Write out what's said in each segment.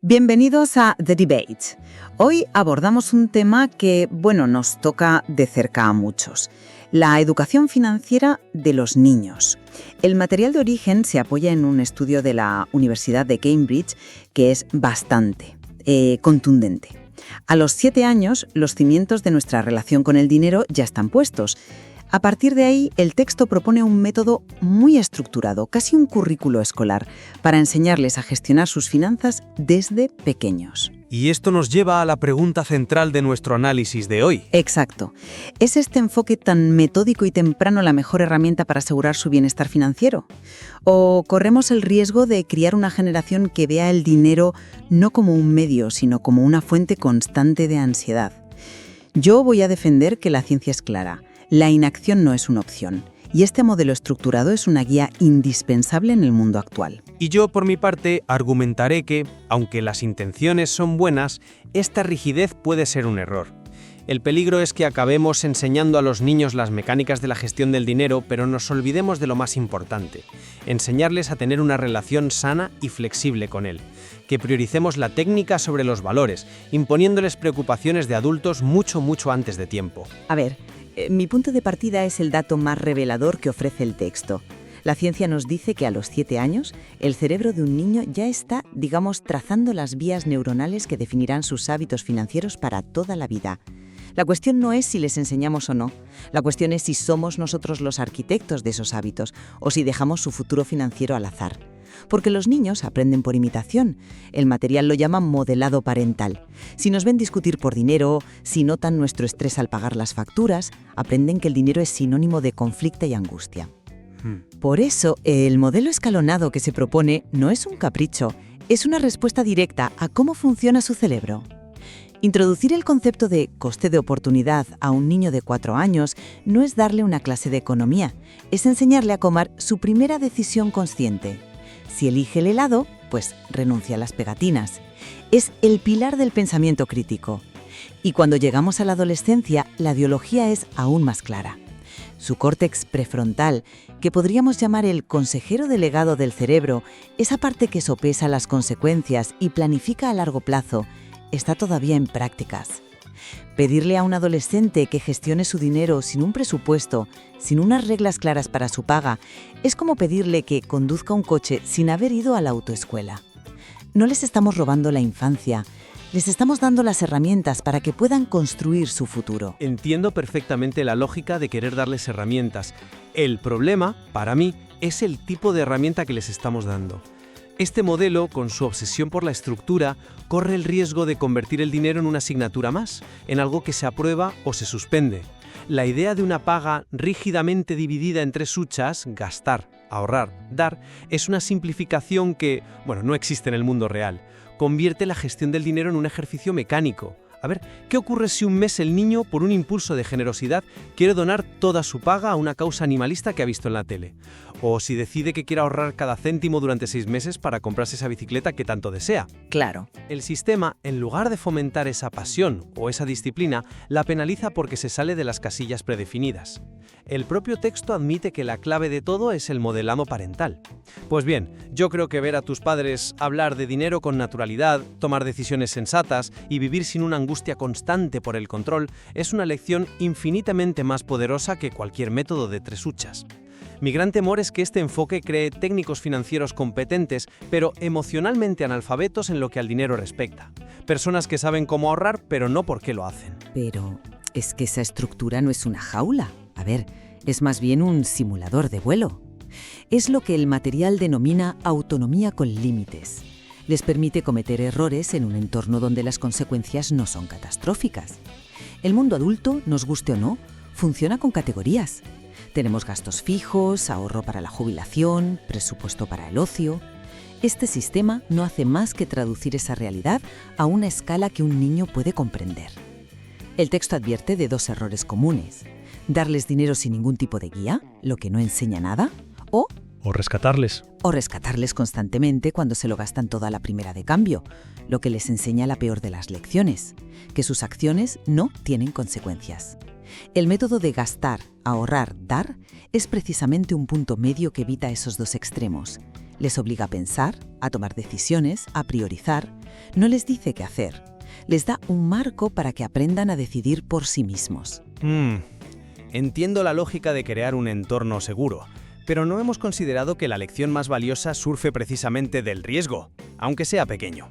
Bienvenidos a The Debate. Hoy abordamos un tema que, nos toca de cerca a muchos. La educación financiera de los niños. El material de origen se apoya en un estudio de la Universidad de Cambridge que es bastante contundente. A los 7 años, los cimientos de nuestra relación con el dinero ya están puestos. A partir de ahí, el texto propone un método muy estructurado, casi un currículo escolar, para enseñarles a gestionar sus finanzas desde pequeños. Y esto nos lleva a la pregunta central de nuestro análisis de hoy. Exacto. ¿Es este enfoque tan metódico y temprano la mejor herramienta para asegurar su bienestar financiero? ¿O corremos el riesgo de criar una generación que vea el dinero no como un medio, sino como una fuente constante de ansiedad? Yo voy a defender que la ciencia es clara. La inacción no es una opción, y este modelo estructurado es una guía indispensable en el mundo actual. Y yo, por mi parte, argumentaré que, aunque las intenciones son buenas, esta rigidez puede ser un error. El peligro es que acabemos enseñando a los niños las mecánicas de la gestión del dinero, pero nos olvidemos de lo más importante, enseñarles a tener una relación sana y flexible con él, que prioricemos la técnica sobre los valores, imponiéndoles preocupaciones de adultos mucho antes de tiempo. A ver, mi punto de partida es el dato más revelador que ofrece el texto. La ciencia nos dice que a los 7 años, el cerebro de un niño ya está, trazando las vías neuronales que definirán sus hábitos financieros para toda la vida. La cuestión no es si les enseñamos o no. La cuestión es si somos nosotros los arquitectos de esos hábitos o si dejamos su futuro financiero al azar. Porque los niños aprenden por imitación. El material lo llama modelado parental. Si nos ven discutir por dinero, si notan nuestro estrés al pagar las facturas, aprenden que el dinero es sinónimo de conflicto y angustia. Por eso, el modelo escalonado que se propone no es un capricho, es una respuesta directa a cómo funciona su cerebro. Introducir el concepto de coste de oportunidad a un niño de 4 años no es darle una clase de economía, es enseñarle a tomar su primera decisión consciente. Si elige el helado, pues renuncia a las pegatinas. Es el pilar del pensamiento crítico. Y cuando llegamos a la adolescencia, la ideología es aún más clara. Su córtex prefrontal, que podríamos llamar el consejero delegado del cerebro, esa parte que sopesa las consecuencias y planifica a largo plazo, está todavía en prácticas. Pedirle a un adolescente que gestione su dinero sin un presupuesto, sin unas reglas claras para su paga, es como pedirle que conduzca un coche sin haber ido a la autoescuela. No les estamos robando la infancia, les estamos dando las herramientas para que puedan construir su futuro. Entiendo perfectamente la lógica de querer darles herramientas. El problema, para mí, es el tipo de herramienta que les estamos dando. Este modelo, con su obsesión por la estructura, corre el riesgo de convertir el dinero en una asignatura más, en algo que se aprueba o se suspende. La idea de una paga rígidamente dividida en 3 huchas, gastar, ahorrar, dar, es una simplificación que, no existe en el mundo real. Convierte la gestión del dinero en un ejercicio mecánico. A ver, ¿qué ocurre si un mes el niño, por un impulso de generosidad, quiere donar toda su paga a una causa animalista que ha visto en la tele? O si decide que quiere ahorrar cada céntimo durante 6 meses para comprarse esa bicicleta que tanto desea. Claro. El sistema, en lugar de fomentar esa pasión o esa disciplina, la penaliza porque se sale de las casillas predefinidas. El propio texto admite que la clave de todo es el modelado parental. Pues bien, yo creo que ver a tus padres hablar de dinero con naturalidad, tomar decisiones sensatas y vivir sin una angustia constante por el control es una lección infinitamente más poderosa que cualquier método de 3 huchas. Mi gran temor es que este enfoque cree técnicos financieros competentes, pero emocionalmente analfabetos en lo que al dinero respecta. Personas que saben cómo ahorrar, pero no por qué lo hacen. Pero es que esa estructura no es una jaula. A ver, es más bien un simulador de vuelo. Es lo que el material denomina autonomía con límites. Les permite cometer errores en un entorno donde las consecuencias no son catastróficas. El mundo adulto, nos guste o no, funciona con categorías. Tenemos gastos fijos, ahorro para la jubilación, presupuesto para el ocio. Este sistema no hace más que traducir esa realidad a una escala que un niño puede comprender. El texto advierte de 2 errores comunes: darles dinero sin ningún tipo de guía, lo que no enseña nada, o rescatarles. O rescatarles constantemente cuando se lo gastan toda la primera de cambio, lo que les enseña la peor de las lecciones, que sus acciones no tienen consecuencias. El método de gastar, ahorrar, dar es precisamente un punto medio que evita esos 2 extremos. Les obliga a pensar, a tomar decisiones, a priorizar, No les dice qué hacer. Les da un marco para que aprendan a decidir por sí mismos. Entiendo la lógica de crear un entorno seguro, pero no hemos considerado que la lección más valiosa surge precisamente del riesgo, aunque sea pequeño.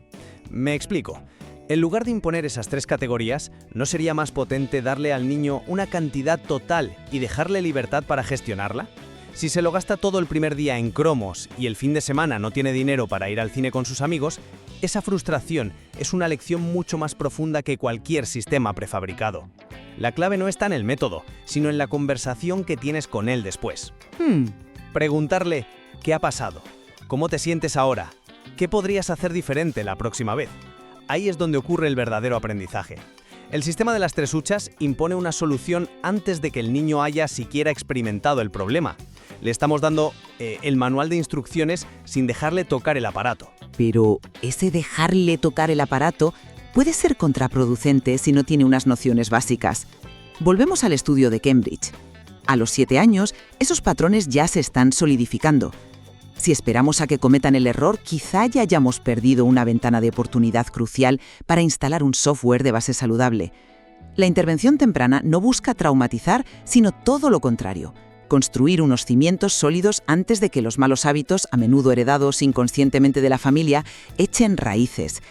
Me explico. En lugar de imponer esas 3 categorías, ¿no sería más potente darle al niño una cantidad total y dejarle libertad para gestionarla? Si se lo gasta todo el primer día en cromos y el fin de semana no tiene dinero para ir al cine con sus amigos, esa frustración es una lección mucho más profunda que cualquier sistema prefabricado. La clave no está en el método, sino en la conversación que tienes con él después. Preguntarle, ¿qué ha pasado? ¿Cómo te sientes ahora? ¿Qué podrías hacer diferente la próxima vez? Ahí es donde ocurre el verdadero aprendizaje. El sistema de las 3 huchas impone una solución antes de que el niño haya siquiera experimentado el problema. Le estamos dando el manual de instrucciones sin dejarle tocar el aparato. Pero ese dejarle tocar el aparato puede ser contraproducente si no tiene unas nociones básicas. Volvemos al estudio de Cambridge. A los 7 años, esos patrones ya se están solidificando. Si esperamos a que cometan el error, quizá ya hayamos perdido una ventana de oportunidad crucial para instalar un software de base saludable. La intervención temprana no busca traumatizar, sino todo lo contrario. Construir unos cimientos sólidos antes de que los malos hábitos, a menudo heredados inconscientemente de la familia, echen raíces.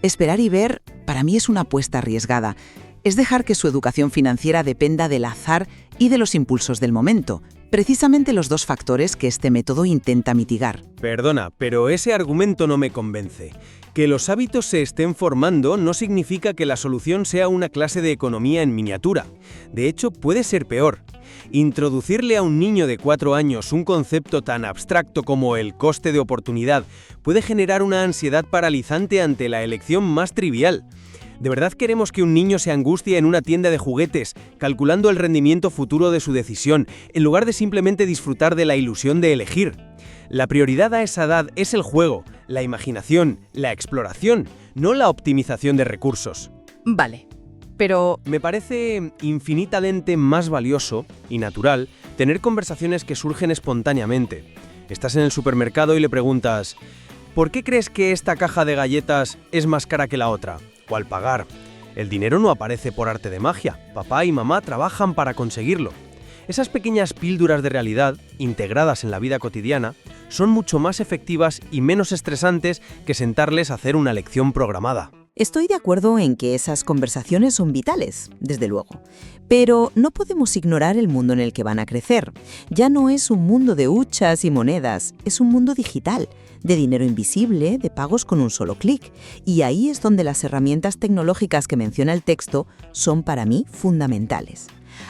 Esperar y ver, para mí, es una apuesta arriesgada. Es dejar que su educación financiera dependa del azar y de los impulsos del momento, precisamente los 2 factores que este método intenta mitigar. Perdona, pero ese argumento no me convence. Que los hábitos se estén formando no significa que la solución sea una clase de economía en miniatura. De hecho, puede ser peor. Introducirle a un niño de 4 años un concepto tan abstracto como el coste de oportunidad puede generar una ansiedad paralizante ante la elección más trivial. ¿De verdad queremos que un niño se angustie en una tienda de juguetes, calculando el rendimiento futuro de su decisión, en lugar de simplemente disfrutar de la ilusión de elegir? La prioridad a esa edad es el juego, la imaginación, la exploración, no la optimización de recursos. Vale, pero Me parece infinitamente más valioso y natural tener conversaciones que surgen espontáneamente. Estás en el supermercado y le preguntas, ¿por qué crees que esta caja de galletas es más cara que la otra? ¿O al pagar? El dinero no aparece por arte de magia. Papá y mamá trabajan para conseguirlo. Esas pequeñas píldoras de realidad, integradas en la vida cotidiana, son mucho más efectivas y menos estresantes que sentarles a hacer una lección programada. Estoy de acuerdo en que esas conversaciones son vitales, desde luego. Pero no podemos ignorar el mundo en el que van a crecer. Ya no es un mundo de huchas y monedas, es un mundo digital, de dinero invisible, de pagos con un solo clic. Y ahí es donde las herramientas tecnológicas que menciona el texto son para mí fundamentales.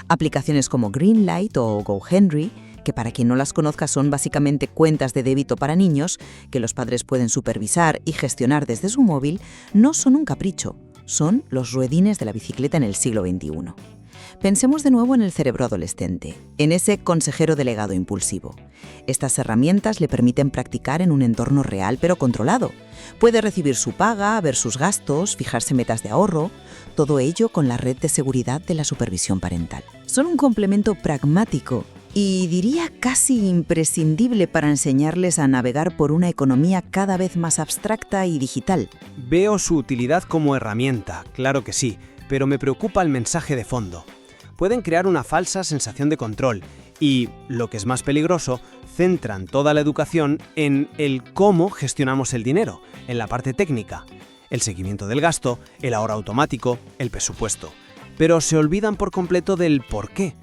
Aplicaciones como Greenlight o GoHenry, que para quien no las conozca son básicamente cuentas de débito para niños que los padres pueden supervisar y gestionar desde su móvil, no son un capricho, son los ruedines de la bicicleta en el siglo XXI. Pensemos de nuevo en el cerebro adolescente, en ese consejero delegado impulsivo. Estas herramientas le permiten practicar en un entorno real pero controlado. Puede recibir su paga, ver sus gastos, fijarse metas de ahorro, todo ello con la red de seguridad de la supervisión parental. Son un complemento pragmático y diría casi imprescindible para enseñarles a navegar por una economía cada vez más abstracta y digital. Veo su utilidad como herramienta, claro que sí, pero me preocupa el mensaje de fondo. Pueden crear una falsa sensación de control y, lo que es más peligroso, centran toda la educación en el cómo gestionamos el dinero, en la parte técnica, el seguimiento del gasto, el ahorro automático, el presupuesto. Pero se olvidan por completo del por qué.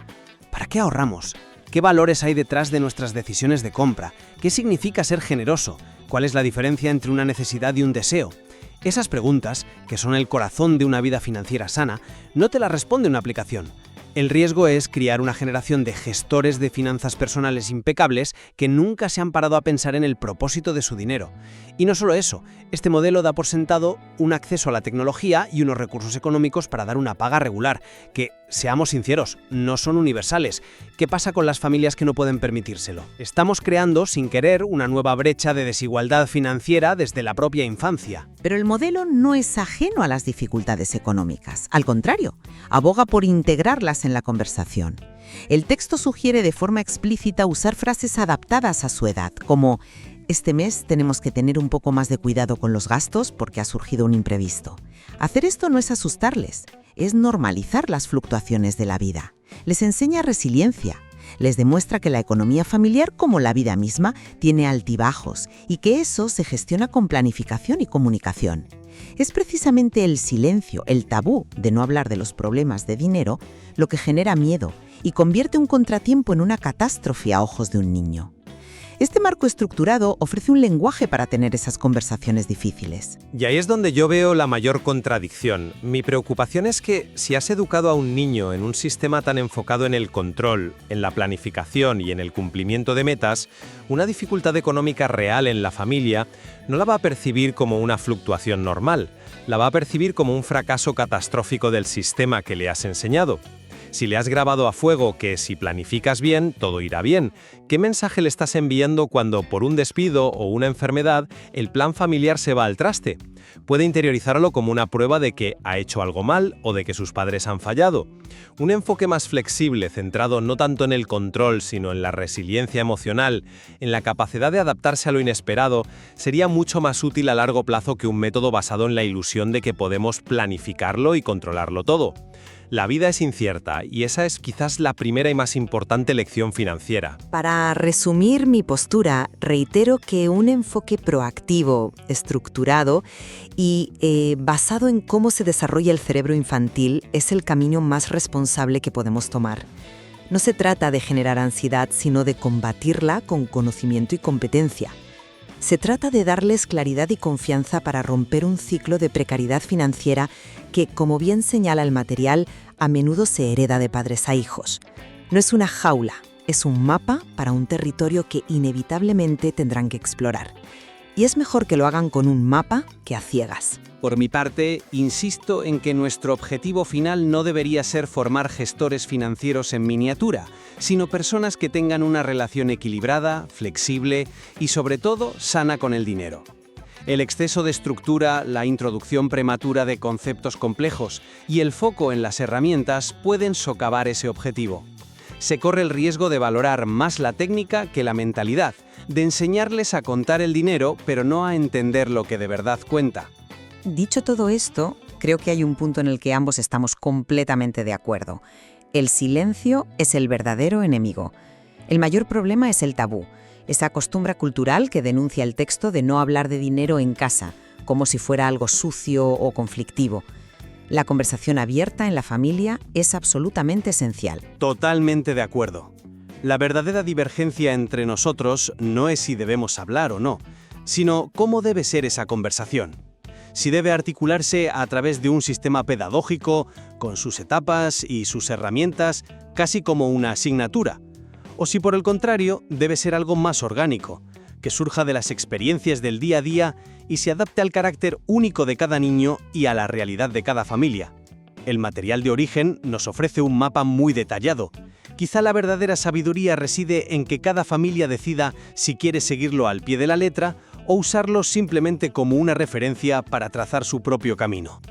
¿Para qué ahorramos? ¿Qué valores hay detrás de nuestras decisiones de compra? ¿Qué significa ser generoso? ¿Cuál es la diferencia entre una necesidad y un deseo? Esas preguntas, que son el corazón de una vida financiera sana, no te las responde una aplicación. El riesgo es criar una generación de gestores de finanzas personales impecables que nunca se han parado a pensar en el propósito de su dinero. Y no solo eso, este modelo da por sentado un acceso a la tecnología y unos recursos económicos para dar una paga regular, que, seamos sinceros, no son universales. ¿Qué pasa con las familias que no pueden permitírselo? Estamos creando, sin querer, una nueva brecha de desigualdad financiera desde la propia infancia. Pero el modelo no es ajeno a las dificultades económicas. Al contrario, aboga por integrarlas en la conversación. El texto sugiere de forma explícita usar frases adaptadas a su edad, como este mes tenemos que tener un poco más de cuidado con los gastos porque ha surgido un imprevisto. Hacer esto no es asustarles, es normalizar las fluctuaciones de la vida. Les enseña resiliencia. Les demuestra que la economía familiar, como la vida misma, tiene altibajos y que eso se gestiona con planificación y comunicación. Es precisamente el silencio, el tabú de no hablar de los problemas de dinero, lo que genera miedo y convierte un contratiempo en una catástrofe a ojos de un niño. Este marco estructurado ofrece un lenguaje para tener esas conversaciones difíciles. Y ahí es donde yo veo la mayor contradicción. Mi preocupación es que si has educado a un niño en un sistema tan enfocado en el control, en la planificación y en el cumplimiento de metas, una dificultad económica real en la familia no la va a percibir como una fluctuación normal, la va a percibir como un fracaso catastrófico del sistema que le has enseñado. Si le has grabado a fuego que si planificas bien, todo irá bien, ¿qué mensaje le estás enviando cuando por un despido o una enfermedad el plan familiar se va al traste? Puede interiorizarlo como una prueba de que ha hecho algo mal o de que sus padres han fallado. Un enfoque más flexible, centrado no tanto en el control, sino en la resiliencia emocional, en la capacidad de adaptarse a lo inesperado, sería mucho más útil a largo plazo que un método basado en la ilusión de que podemos planificarlo y controlarlo todo. La vida es incierta y esa es quizás la primera y más importante lección financiera. Para resumir mi postura, reitero que un enfoque proactivo, estructurado y basado en cómo se desarrolla el cerebro infantil es el camino más responsable que podemos tomar. No se trata de generar ansiedad, sino de combatirla con conocimiento y competencia. Se trata de darles claridad y confianza para romper un ciclo de precariedad financiera que, como bien señala el material, a menudo se hereda de padres a hijos. No es una jaula, es un mapa para un territorio que inevitablemente tendrán que explorar. Y es mejor que lo hagan con un mapa que a ciegas. Por mi parte, insisto en que nuestro objetivo final no debería ser formar gestores financieros en miniatura, sino personas que tengan una relación equilibrada, flexible y, sobre todo, sana con el dinero. El exceso de estructura, la introducción prematura de conceptos complejos y el foco en las herramientas pueden socavar ese objetivo. Se corre el riesgo de valorar más la técnica que la mentalidad, de enseñarles a contar el dinero, pero no a entender lo que de verdad cuenta. Dicho todo esto, creo que hay un punto en el que ambos estamos completamente de acuerdo. El silencio es el verdadero enemigo. El mayor problema es el tabú, esa costumbre cultural que denuncia el texto de no hablar de dinero en casa, como si fuera algo sucio o conflictivo. La conversación abierta en la familia es absolutamente esencial. Totalmente de acuerdo. La verdadera divergencia entre nosotros no es si debemos hablar o no, sino cómo debe ser esa conversación. Si debe articularse a través de un sistema pedagógico, con sus etapas y sus herramientas, casi como una asignatura. O si por el contrario, debe ser algo más orgánico, que surja de las experiencias del día a día y se adapte al carácter único de cada niño y a la realidad de cada familia. El material de origen nos ofrece un mapa muy detallado. Quizá la verdadera sabiduría reside en que cada familia decida si quiere seguirlo al pie de la letra o usarlo simplemente como una referencia para trazar su propio camino.